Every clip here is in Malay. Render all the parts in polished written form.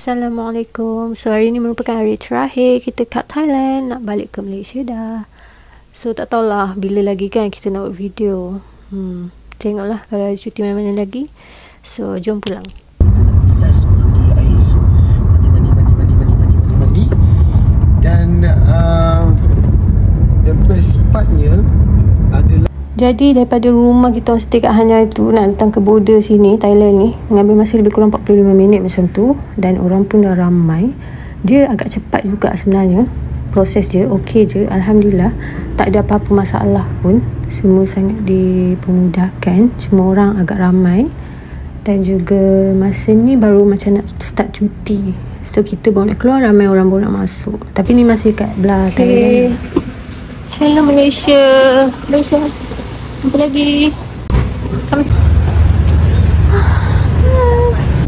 Assalamualaikum. So hari ni merupakan hari terakhir kita kat Thailand, nak balik ke Malaysia dah. So tak tahulah bila lagi kan kita nak buat video. Tengoklah kalau ada cuti mana-mana lagi. So jom pulang. Mandi. Dan the best partnya adalah, jadi daripada rumah kita orang stay kat Hanyai tu nak datang ke border sini Thailand ni mengambil masa lebih kurang 45 minit macam tu, dan orang pun dah ramai. Dia agak cepat juga sebenarnya, proses je okey je, alhamdulillah. Tak ada apa-apa masalah pun, semua sangat dipermudahkan. Cuma orang agak ramai, dan juga masa ni baru macam nak start cuti, so kita baru nak keluar, ramai orang baru nak masuk. Tapi ni masih kat belah Thailand. Hello Malaysia. Apa lagi? Kami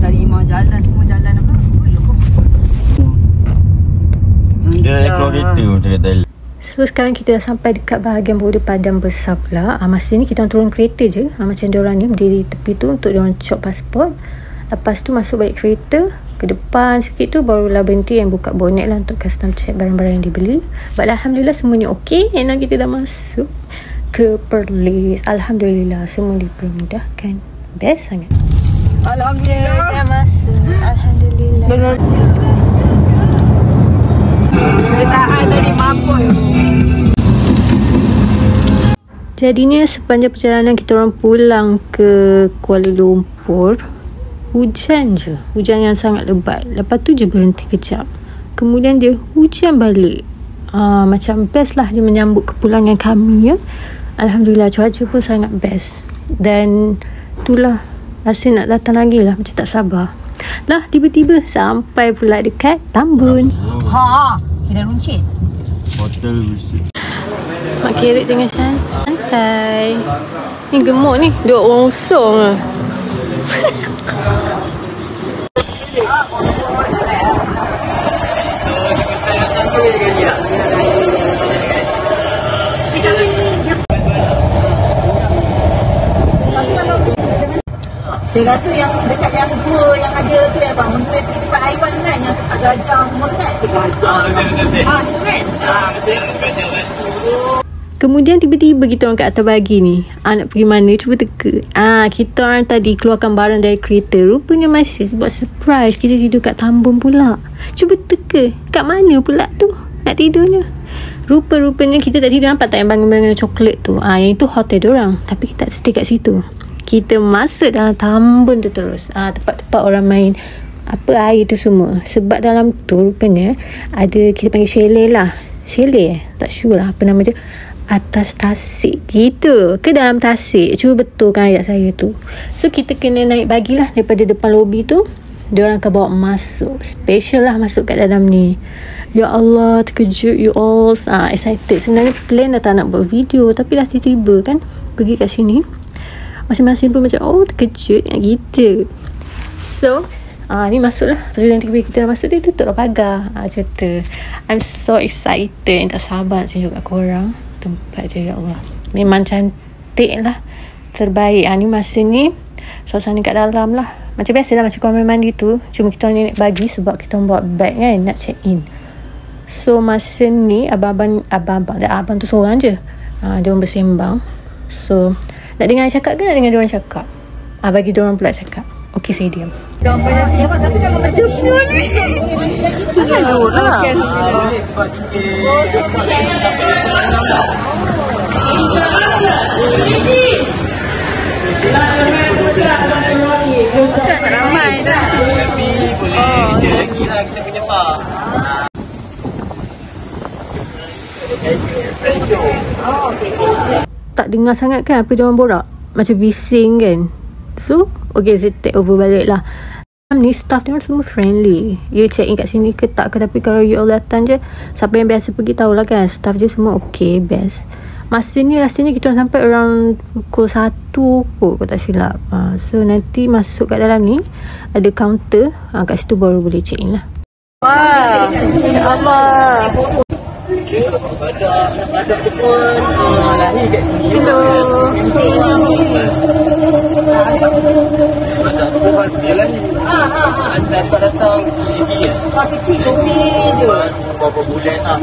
dari mau jalan, semua jalan apa? Dia keluar kereta macam kat Thailand. So sekarang kita dah sampai dekat bahagian border Padang Besar pula. Masa ni kita turun kereta je. Macam diorang ni berdiri tepi tu untuk diorang cop pasport. Lepas tu masuk balik kereta. Ke depan sikit tu barulah berhenti yang buka bonet lah untuk custom check barang-barang yang dibeli. But alhamdulillah semuanya okey. And now kita dah masuk ke Perlis. Alhamdulillah semua dipermudahkan. Best sangat. Alhamdulillah. Dah masuk. Alhamdulillah. Bertahan dari mampus. Jadinya sepanjang perjalanan kita orang pulang ke Kuala Lumpur, hujan je. Hujan yang sangat lebat. Lepas tu je berhenti kejap. Kemudian dia hujan balik. Macam best lah dia menyambut kepulangan kami ya. Alhamdulillah cuaca pun sangat best. Dan itulah rasa nak datang lagi lah, macam tak sabar. Lah tiba-tiba sampai pula dekat Tambun. Kena runcit. Hotel visit. Mak Kerik tengah santai. Ni gemuk ni, dua orang usung lah. Saya rasa yang dekat yang dua yang ada tu ya bang, untuk tempat Aiwan kan yang agak semua kan. Kemudian tiba-tiba kita orang kat atas bagi ni, nak pergi mana, cuba teka. Kita orang tadi keluarkan barang dari kereta, rupanya masih buat surprise. Kita tidur kat Tambun pula. Cuba teka, kat mana pula tu nak tidurnya. Rupa-rupanya kita tak tidur, nampak tak yang bangun-bangun coklat tu. Yang itu hotel diorang, tapi kita tak stay kat situ. Kita masuk dalam Tambun tu terus. Tempat-tempat orang main air tu semua. Sebab dalam tu rupanya ada, kita panggil chalet lah. Chalet tak sure lah apa nama je. Atas tasik gitu. Ke dalam tasik. Cuba betulkan ayat saya tu. So kita kena naik bagilah daripada depan lobi tu. Diorang akan bawa masuk. Special lah masuk kat dalam ni. Ya Allah, terkejut you all. Excited. Sebenarnya plan dah tak nak buat video, tapi dah tiba-tiba kan pergi kat sini. Masing-masing pun macam terkejut yang gitu. So ni masuk lah. Lepas tu nanti bila kita dah masuk tu, tutup lah pagar. Macam tu. I'm so excited. Tak sabar nak tunjuk kat korang tempat je. Ya Allah, memang cantik lah, terbaik. Ni masa ni suasana kat dalam lah. Macam biasa lah, macam kamar mandi tu. Cuma kita orang naik bagi sebab kita orang bawa bag kan, nak check in. So masa ni abang tu seorang je. Dia orang bersembang. So nak dengar cakap ke nak dengar diorang cakap? Bagi diorang pula cakap. Okey, saya diam. Ramai dah. Kita punya bar. Tak dengar sangat kan apa diorang borak, macam bising kan. So okay, saya take over balik lah. Ni staff diorang semua friendly. You check in kat sini ke tak ke, tapi kalau you all datang je, siapa yang biasa pergi tahulah kan, staff je semua okay, best. Masa ni rasanya kita orang sampai around pukul 1 kot, kalau tak silap. So nanti masuk kat dalam ni ada counter, kat situ baru boleh check in lah. Wah, ya Allah. Badak tu pun lahir kat sini. Hello. Macam tu kan dia lah ni. Datang kecil lagi kan. Kecil kopi je. Berapa bulan lah.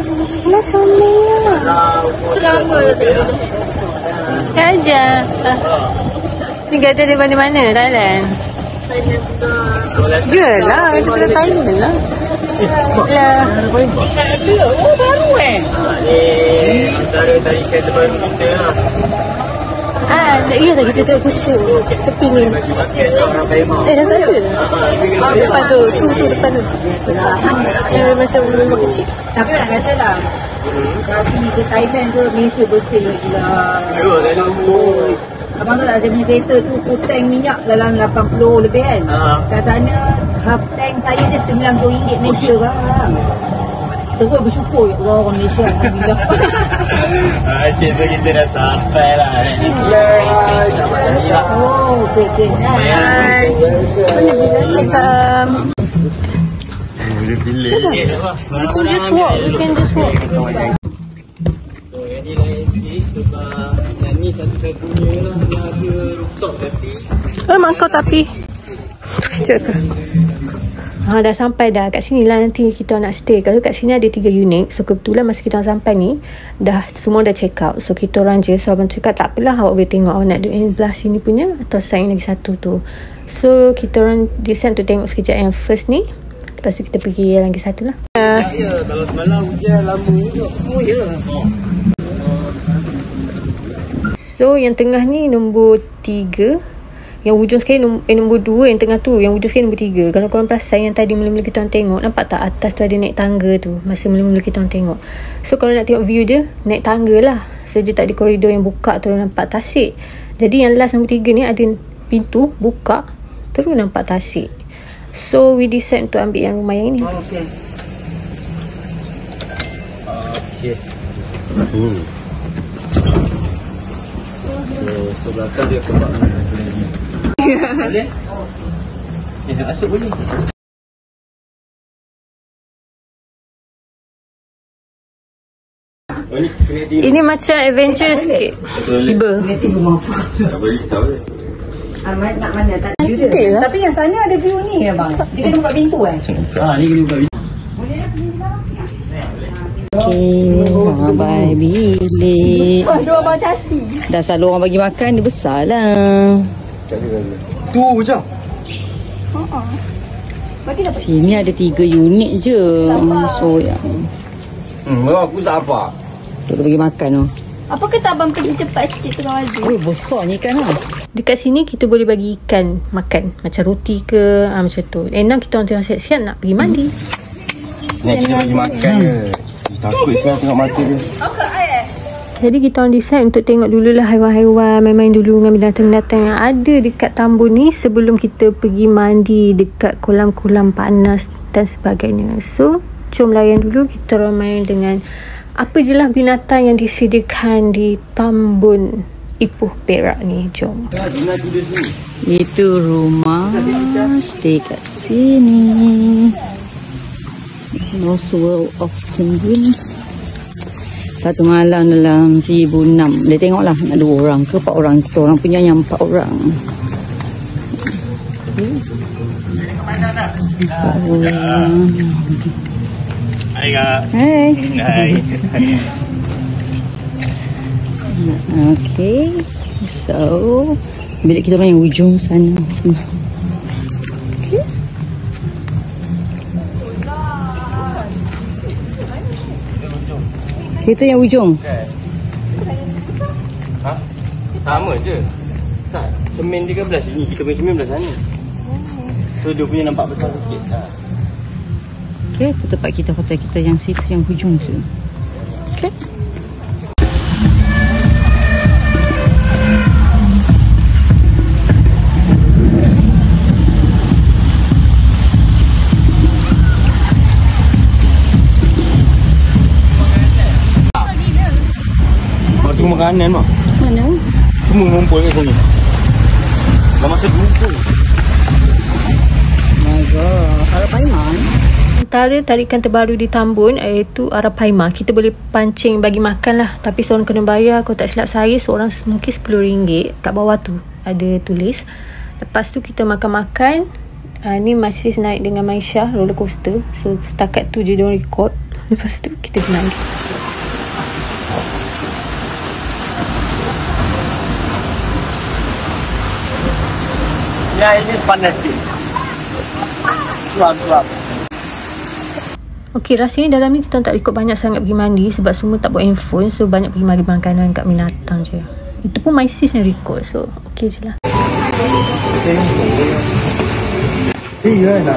Lah suaminya. Selama tu. Gajah. Ni gajah dari mana-mana Thailand. Yelah, kita dah Thailand lah. Lah. Oh, baru Ni antara tarikan terbaru kita lah. Iya dah kita tengok kucing tepi ni. Bagi makan orang Paimah. Dah ada. Depan tu depan tu. Macam rumah kecil. Tapi nak kata lah, kalau pergi ke Thailand ke Malaysia bersih lagi lah. Ya, dalam umur. Abang tu tak saya punya kereta tu full tank minyak dalam 80 lebih kan. Kat sana half tank saya dia RM90 Malaysia bang. Terus bersyukur ya Allah orang Malaysia. Alhamdulillah. Asyik tu kita dah sampai lah. Ya. Oh, okay. Hai. Assalamualaikum. Boleh pilih. We can just walk. Yang ni lain case sebab yang ni satu-satunya lah yang ada rooftop tapi. Mak kau tapi. Sekejap ke? Dah sampai dah. Kat sini lah nanti kita nak stay. Kalau kat sini ada 3 unit. So kebetulan masa kita orang sampai ni semua dah check out. So kita orang je. So abang cakap tak apalah, awak boleh tengok awak nak duduk yang belah sini punya atau sign lagi satu tu. So kita orang decide untuk tengok sekejap yang first ni. Lepas tu kita pergi yang lagi satu lah. Ya, kalau semalam hujan lama juga. Oh ya. So yang tengah ni nombor 3. Yang ujung sekali nombor 2. Yang tengah tu, yang ujung sekali nombor 3. Kalau korang perasan yang tadi mula-mula kita orang tengok, nampak tak atas tu ada naik tangga tu masa mula-mula kita orang tengok. So kalau nak tengok view dia, naik tangga lah. So dia tak ada koridor yang buka terus nampak tasik. Jadi yang last nombor 3 ni ada pintu buka terus nampak tasik. So we decide untuk ambil yang rumah yang ni. Okay. So belakang dia kebak. Boleh? Nak masuk boleh. Ini macam adventure sikit. Tiba. Tak boleh risau je. Nak mana tak ada. Lah. Tapi yang sana ada view ni ya bang. Dia kena buka pintu Ni kena buka pintu. Okay, sampai bilik. Wah, dua abang hati. Dah selalu orang bagi makan, dia besar lah. Tu macam. Sini ada 3 unit je. So yang Aku tak apa. kita bagi makan tu. Apa kata abang pergi cepat sikit tengah laju? Oh, besar ni ikan lah. Dekat sini kita boleh bagi ikan makan. Macam roti ke, macam tu. Now kita orang tengah siap-siap nak pergi mandi. Ni kita bagi makan je. Takut saya tengok mata dia. Jadi kita orang decide untuk tengok dululah haiwan-haiwan, main-main dulu dengan binatang-binatang yang ada dekat tambun ni sebelum kita pergi mandi dekat kolam-kolam panas dan sebagainya. So, jom layan dulu kita orang main dengan apa je lah binatang yang disediakan di tambun Ipoh Perak ni. Jom. Itu rumah stay kat sini. Lost World of Penguins. Satu malam dalam 1,006. Dia tengoklah nak 2 orang ke 4 orang. Kita orang punya yang 4 orang. 4 orang. Hai Kak. Hai. Hai. Okay. So, bilik kita orang yang ujung sana semua. Okay. Kita yang ujung. Ha? Sama je. Tak, semen 13 ini. Kita punya semen belah sana. So dia punya nampak besar sikit. Okay, tu tempat kita, hotel kita yang situ, yang hujung tu. Okay. Kau tengok makanan mah. Mana? Semua ngumpul kat sini. Dah masa ngumpul. My God, Arapaiman. Antara tarikan terbaru di Tambun iaitu Arapaima. Kita boleh pancing bagi makan lah. Tapi seorang kena bayar. Kalau tak silap saya, seorang mungkin RM10 kat bawah tu. ada tulis. Lepas tu kita makan-makan. Ni masih naik dengan Maisha roller coaster. So setakat tu je diorang record. Lepas tu kita pergi naik. Ya, ini panas sikit. Suap-suap. Okey, rasanya dalam ni kita tak ikut banyak sangat pergi mandi sebab semua tak bawa handphone. So banyak pergi mari makanan kat binatang je. Itu pun my sis yang record. So okey je lah. Iya dah.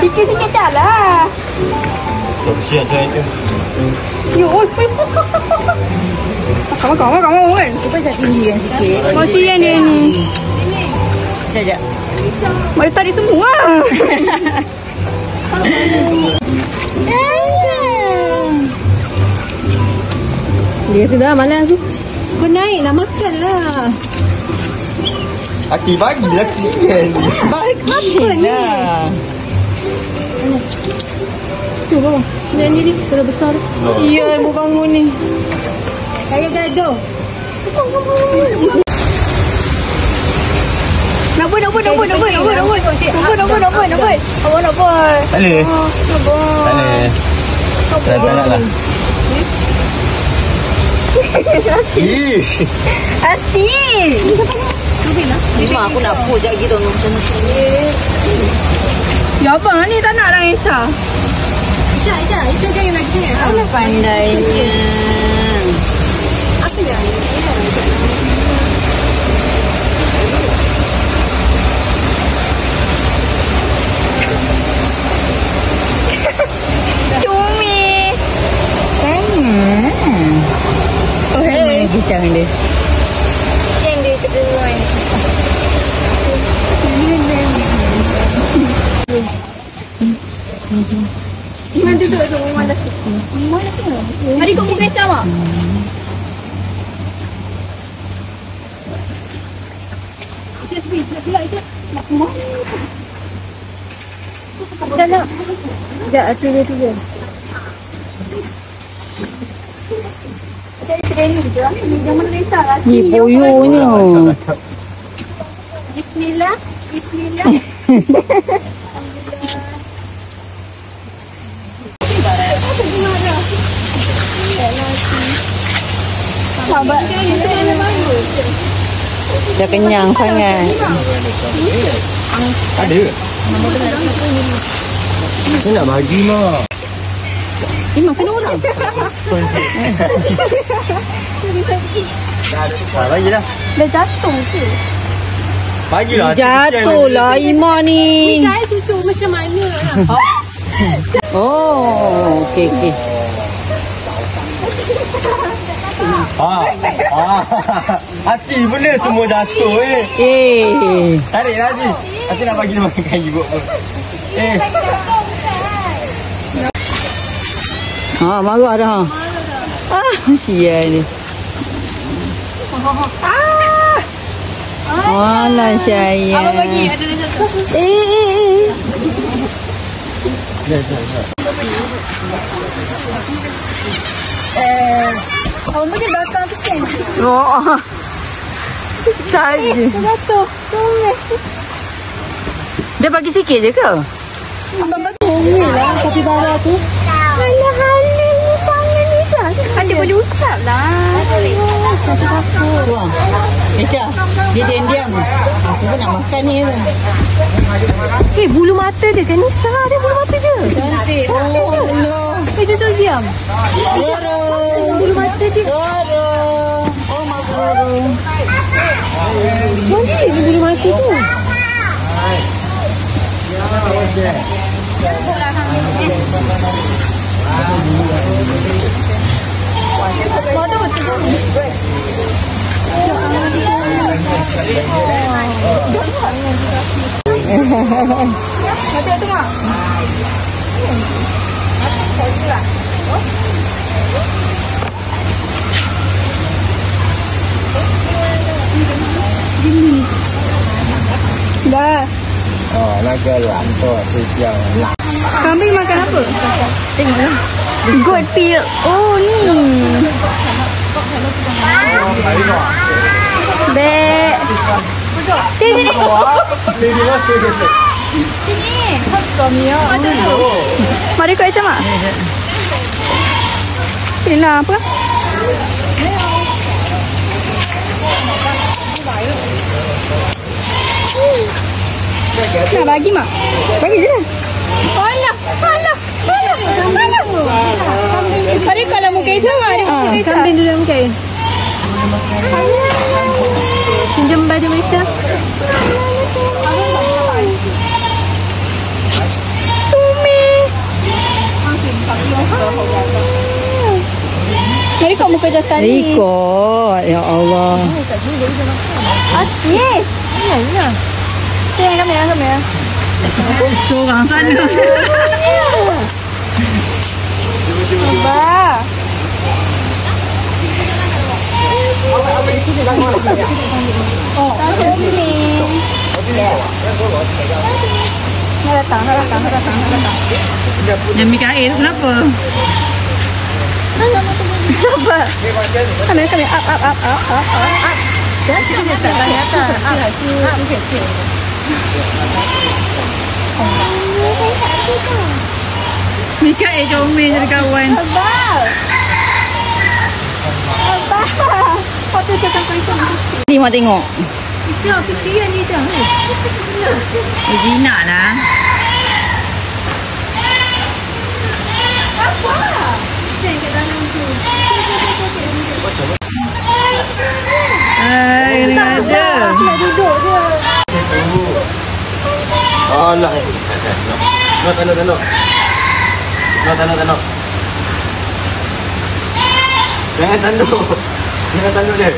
Sikit-sikit dah lah. Kesian macam itu. Kamu kan? Cuba saya tinggikan sikit. Masih yang dia ni. Sekejap. Mari tarik semua. Dia tu dah malas tu. Kau naik nak makan lah. Aki bagilah kesian. Bagilah. Tu bawah. Ni kalau besar. Ya, mau bangun ni. Saya gaduh. Nak buat. Awak nak buat. Tak boleh. Tak boleh. Tak nak lah. Asyik. Cuma aku nak push lagi tu macam ni. Ya abang ni tak nak lah Aisyah. Aisyah jangan lagi. Apa pandainya. Apa yang Cumi. Oh, hey. Pisang dia. Yang dia kedua ni. Iman duduk tu, Iman dah sikit. Mari kau buka sama. Dah nak. Sekejap, hati dia tu je. Ada training je. Jangan risau lah. Ni poyonya. Bismillah. Sabar. Dah kenyang sangat. Ada. Saya nak bagi mak. Makan orang. Bagilah. Dah jatuh ke? Bagilah. Jatuh lah Ima ni. Saya cucu macam mana lah. Oh, okey. Hati benda semua jatuh Tarik lagi. Aku nak bagi dia makan kayu pun. Marah dah. Sial ni. Alah sayang. Abang bagi ada satu. Abang bagi batang tu kan. Oh. Saja. Jatuh. Dia bagi sikit je ke? Abang bagi ni lah kapibara tu. Halah ni tangan ni dah. Kan dia boleh usap lah. Tuang. Echa, dia diam-diam. Aku pun nak makan ni. Bulu mata dia kan Nisa. Dia bulu mata dia. Cantik. Oh, no. Dia diam. Goro. Bulu mata dia. Goro. Oh, Mas Goro. Mana dia bulu mata tu? Mana betul? Ada tu mak. Dah. Oh, 那个懒惰是叫懒。 Kambing makan apa? Tengoklah. Goat peel. Oh, ni. Bek. Sini, sini. Sini. Mari kau macam mana? Sini nak apa? Nak bagi mak? Bagi je lah. Alah, alah, alah, alah. Mari kalau muka sama. Kambing dulu muka. Pinjam baju Malaysia. Cumi. Mari kau muka just sekali. Ikut. Ya Allah. Ni. Ya. Sini kamera, kamera. Seorang sana. Abah. Oh, ni. Nak datang. Yang Mikael tu kenapa? Sabar. Kamera. Up. Jangan sini atas. Mikael comel jadi kawan. Abah. Foto cakap kau itu. Ni mak tengok. Jom, kesian ni dah. Gina lah. Apa? Cek kat dalam tu. Kena ada. Nak duduk je. Alah. Tanduk. Jangan tanduk dia.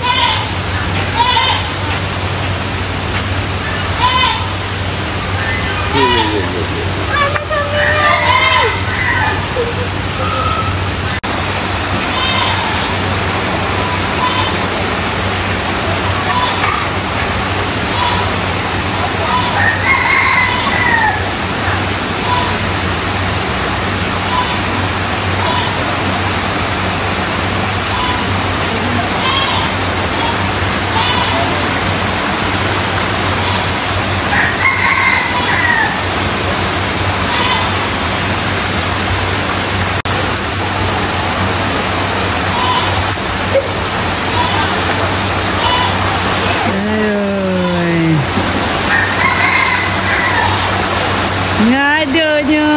Ngadanya.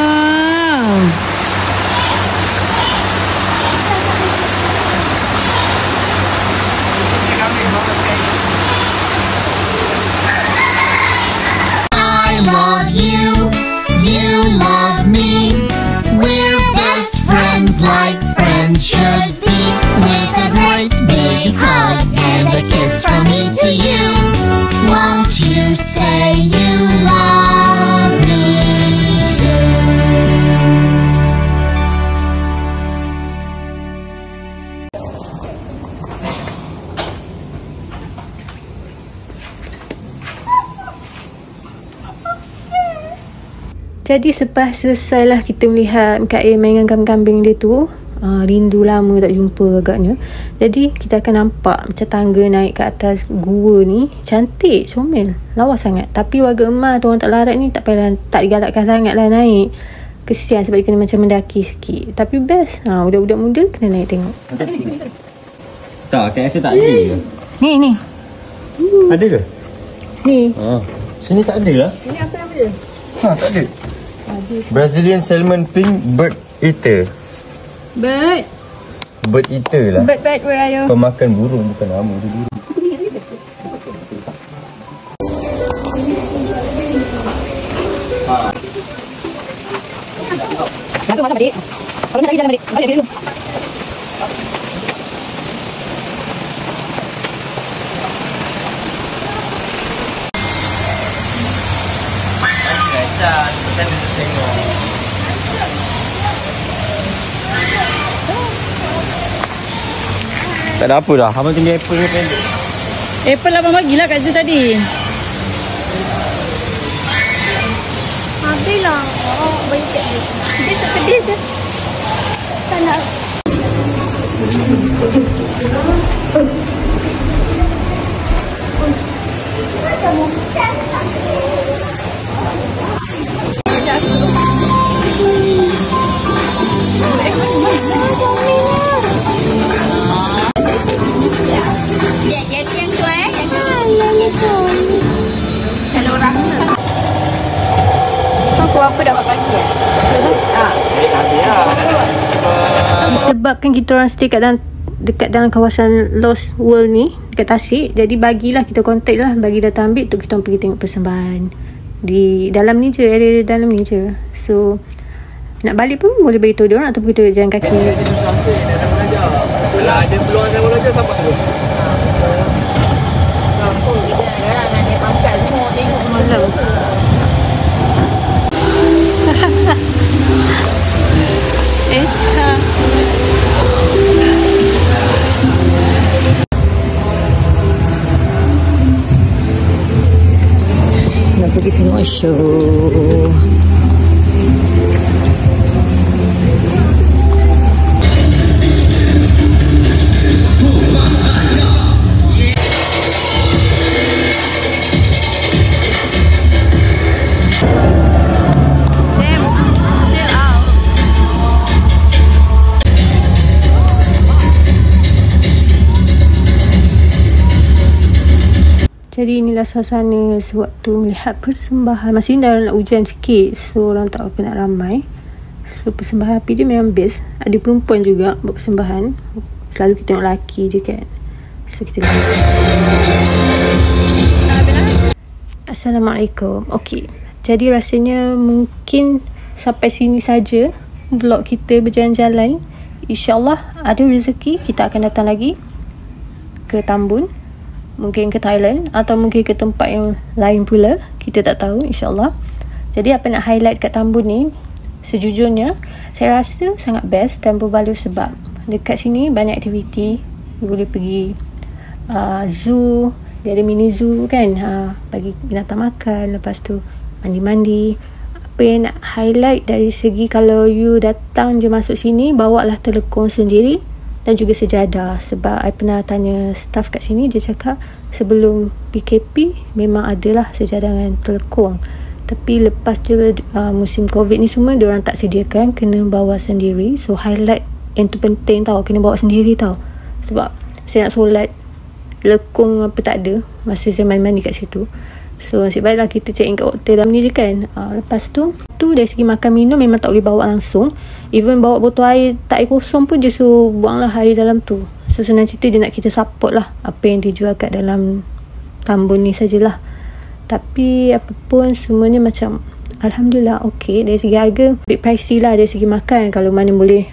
I love you, you love me. We're best friends like friends should be. With a great big hug and a kiss from me to you. Won't you say you love me too? Jadi selepas selesailah kita melihat Mikael main dengan kambing-kambing dia tu, rindu lama tak jumpa agaknya. Jadi kita akan nampak macam tangga naik ke atas gua ni. Cantik, comel, lawa sangat. Tapi warga emas tu orang tak larat ni tak payah, tak digalakkan sangat lah naik. Kesian sebab dia kena macam mendaki sikit. Tapi best, budak-budak muda kena naik tengok. Tak, kat rasa tak ada ke? Ni Ada ke? Ni Sini tak ada lah. Ini apa nama dia? Tak ada. Brazilian salmon pink bird eater. Bird Bird, where are you? Pemakan burung, bukan nama dia burung. Satu makan adik. Kalau nak lagi jalan adik. Balik dulu. Tak ada apa dah. Abang tinggal apple dengan pendek. Apple abang bagilah kat Zul tadi. Habislah. Oh, bagi kat dia. Dia tak sedih je. Tak nak. Apa dapat pagi ya? Disebabkan kita orang stay dekat dalam kawasan Lost World ni, dekat Tasik, jadi bagilah kita contact lah, bagi datang ambil untuk kita orang pergi tengok persembahan di dalam ni je, area dalam ni je. So nak balik pun boleh beritahu dia orang ataupun kita jalan kaki. Dia susah sikit, dia dah belajar. Bila ada peluang saya belajar, sampai terus. Apa kita nak naik pangkat semua, tengok semalam. Nak pergi tengok show. Jadi inilah suasana sewaktu melihat persembahan. Masih dah nak hujan sikit, so orang tak apa nak ramai. So persembahan api je memang best. Ada perempuan juga buat persembahan. Selalu kita tengok lelaki je kan. So kita lihat. Assalamualaikum. Okey, jadi rasanya mungkin sampai sini saja vlog kita berjalan-jalan. InsyaAllah ada rezeki kita akan datang lagi ke Tambun, mungkin ke Thailand atau mungkin ke tempat yang lain pula, kita tak tahu, insyaAllah. Jadi apa nak highlight kat Tambun ni, sejujurnya saya rasa sangat best Temple Balu sebab dekat sini banyak aktiviti. Boleh pergi zoo, dia ada mini zoo kan, bagi binatang makan, lepas tu mandi-mandi. Apa yang nak highlight dari segi, kalau you datang je masuk sini, bawalah telekong sendiri dan juga sejadah. Sebab I pernah tanya staff kat sini, dia cakap sebelum PKP memang adalah sejadah dengan telekong, tapi lepas je musim COVID ni semua diorang tak sediakan, kena bawa sendiri. So highlight yang tu penting tau, kena bawa sendiri tau. Sebab saya nak solat, lekong apa tak ada masa saya mandi-mandi kat situ. So nasib baiklah kita check in kat hotel dalam ni je kan. Lepas tu dari segi makan minum memang tak boleh bawa langsung. Even bawa botol air, tak air kosong pun je, so buanglah air dalam tu. So senang cerita dia nak kita support lah apa yang dijual kat dalam Tambun ni sajalah. Tapi apapun semuanya macam alhamdulillah okey. Dari segi harga bit pricey lah, dari segi makan kalau mana boleh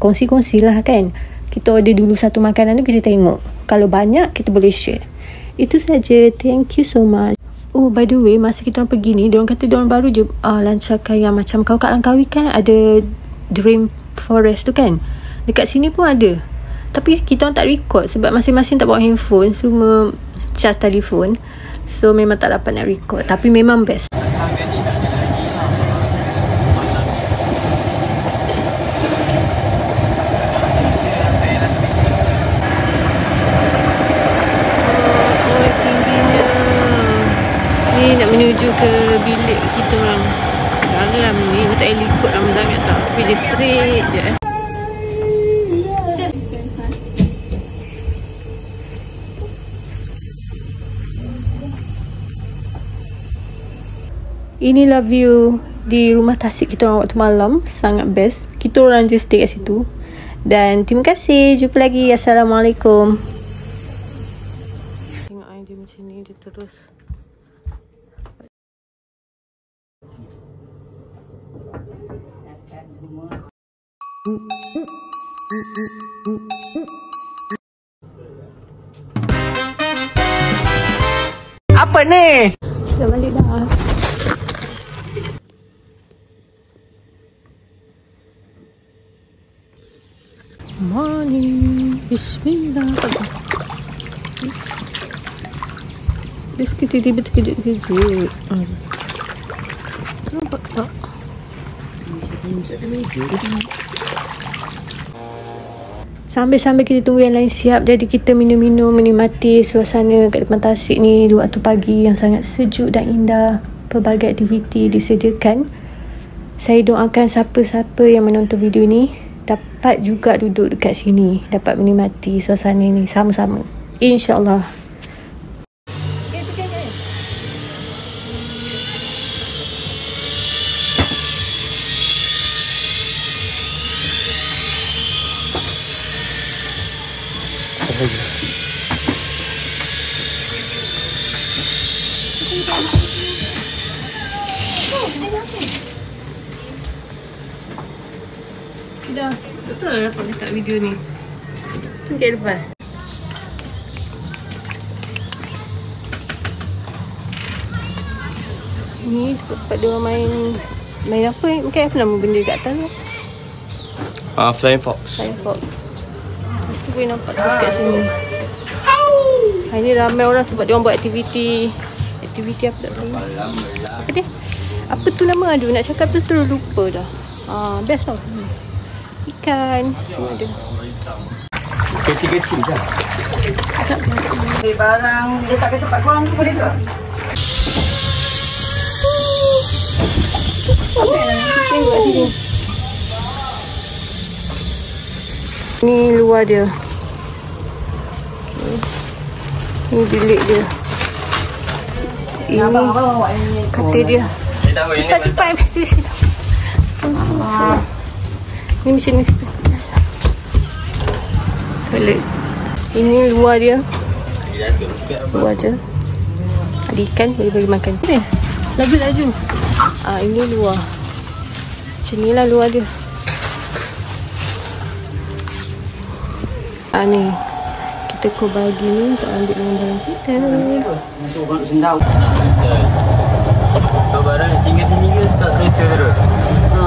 kongsi-kongsi lah kan. Kita order dulu satu makanan tu, kita tengok kalau banyak kita boleh share. Itu saja. Thank you so much. Oh, by the way, masa kita orang pergi ni, diorang kata diorang baru je lancarkan yang macam kau kat Langkawi kan ada Dream Forest tu kan. Dekat sini pun ada. Tapi kita orang tak record sebab masing-masing tak bawa handphone, semua charge telefon. So memang tak dapat nak record. Tapi memang best. Nak menuju ke bilik kita orang. Dalam ni tak payah ikut ramai-ramai tau, tapi dia straight je. Inilah view di rumah Tasik kita orang waktu malam. Sangat best. Kita orang je stay kat situ. Dan terima kasih. Jumpa lagi. Assalamualaikum. Tengok dia macam ni, dia terus. Apa ni? Dah balik dah. Morning. Bismillah. Bis kita tiba terkejut-kejut. Nampak tak? Sambil-sambil kita tunggu yang lain siap, jadi kita minum-minum, menikmati suasana kat depan tasik ni di waktu pagi yang sangat sejuk dan indah. Pelbagai aktiviti disediakan. Saya doakan siapa-siapa yang menonton video ni dapat juga duduk dekat sini, dapat menikmati suasana ni sama-sama, InsyaAllah. Dah, betul lah dapat dekat video ni. Tunjuk lepas. Ni tempat dia main apa? Mungkin apa nama benda kat atas tu? Flying Fox. Flying Fox. Lepas tu boleh nampak terus kat sini. Hari ni ramai orang sebab dia orang buat aktiviti apa tak tahu. Apa dia? Apa tu nama? Aduh, nak cakap tu terus lupa dah. Best tau. Ikan semua ada. Kecil-kecil kan? Barang letak kat tempat korang tu boleh ke? Tengok sini. Ni luar dia. Ni bilik dia. Ini katil dia. Cepat-cepat katil sini. Ni macam ni. Toilet. Ini luar dia. Luar je. Ada ikan boleh bagi makan. Ni. Laju-laju. Ini luar. Macam ni lah luar dia. Ni. Kita kau bagi ni untuk ambil barang kita. Untuk orang nak sendau. So barang tinggal sini ke tak kereta terus?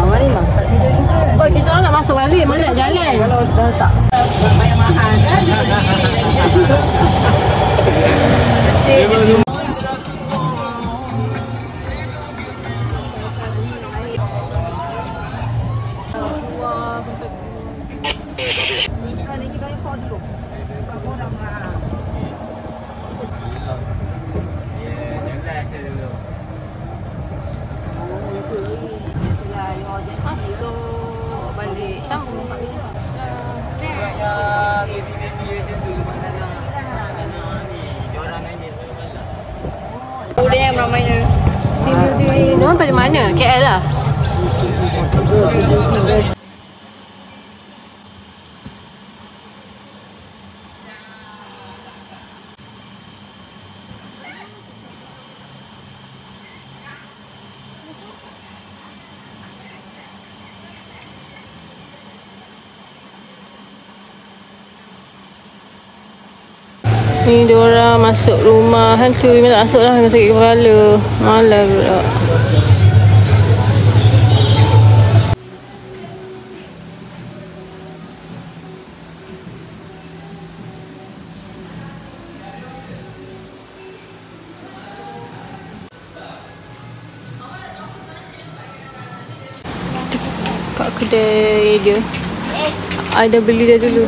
Mari bang. Oh, kita orang nak masuk balik. Mana nak jalan? Kalau dah tak bayar mahal kan? Masuk balik. Sambung. Boleh yang ramainya. Diorang pada mana? KL lah. Ni diorang masuk rumah hantu. Memang tak masuk lah. Memang sakit kepala. Malah pula. Kat kedai dia. Ada beli dah dulu.